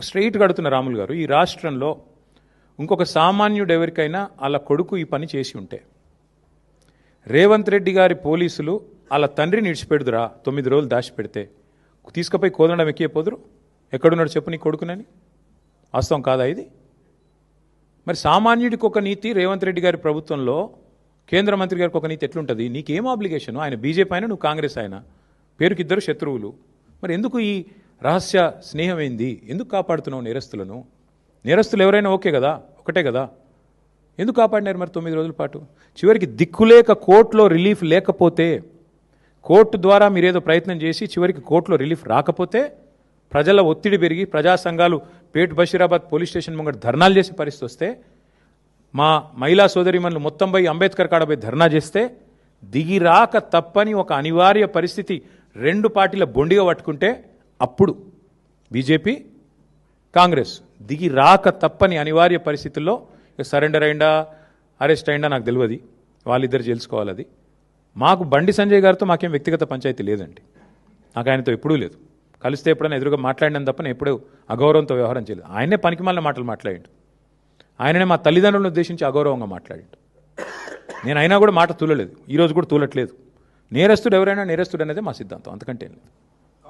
స్ట్రైట్గా అడుగుతున్న రాములు గారు, ఈ రాష్ట్రంలో ఇంకొక సామాన్యుడు ఎవరికైనా అలా కొడుకు ఈ పని చేసి ఉంటే రేవంత్ రెడ్డి గారి పోలీసులు అలా తండ్రిని విడిచిపెడుదురా 9 రోజులు దాచిపెడితే తీసుకుపోయి కోదండం ఎక్కిపోదురు? ఎక్కడున్నాడు చెప్పు నీ కొడుకునని? వాస్తవం కాదా ఇది? మరి సామాన్యుడికి ఒక నీతి రేవంత్ రెడ్డి గారి ప్రభుత్వంలో కేంద్ర మంత్రి గారికి ఒక నీతి ఎట్లుంటుంది? నీకేం ఆబ్లిగేషను? ఆయన బీజేపీ అయినా నువ్వు కాంగ్రెస్ అయినా పేరుకి ఇద్దరు శత్రువులు. మరి ఎందుకు ఈ రహస్య స్నేహం ఏంది? ఎందుకు కాపాడుతున్నావు నేరస్తులను? నేరస్తులు ఎవరైనా ఓకే కదా, ఒకటే కదా, ఎందుకు కాపాడినారు మరి 9 రోజుల పాటు? చివరికి దిక్కులేక కోర్టులో రిలీఫ్ లేకపోతే, కోర్టు ద్వారా మీరేదో ప్రయత్నం చేసి చివరికి కోర్టులో రిలీఫ్ రాకపోతే ప్రజల ఒత్తిడి పెరిగి ప్రజా సంఘాలు పేట్ బషీరాబాద్ పోలీస్ స్టేషన్ ముంగట ధర్నాలు చేసే పరిస్థితి వస్తే, మా మహిళా సోదరిమణులు మొత్తం పోయి అంబేద్కర్ కాడపోయి ధర్నా చేస్తే దిగి రాక తప్పని ఒక అనివార్య పరిస్థితి 2 పార్టీల బొండిగా పట్టుకుంటే అప్పుడు బీజేపీ కాంగ్రెస్ దిగి రాక తప్పని అనివార్య పరిస్థితుల్లో సరెండర్ అయిందా అరెస్ట్ అయిందా నాకు తెలియదు, వాళ్ళిద్దరు తెలుసుకోవాలి. అది మాకు బండి సంజయ్ గారితో మాకేం వ్యక్తిగత పంచాయతీ లేదండి, నాకు ఆయనతో ఎప్పుడూ లేదు. కలిస్తే ఎప్పుడైనా ఎదురుగా మాట్లాడినాను తప్ప నేను ఎప్పుడూ అగౌరవంతో వ్యవహారం చేయలేదు. ఆయనే పనికిమాలిన మాటలు మాట్లాడిండు, ఆయననే మా తల్లిదండ్రులను ఉద్దేశించి అగౌరవంగా మాట్లాడిండు. నేను అయినా కూడా మాట తూలలేదు, ఈరోజు కూడా తూలట్లేదు. నేరస్తుడు ఎవరైనా నేరస్తుడు అనేది మా సిద్ధాంతం, అంతకంటే ఏం లేదు.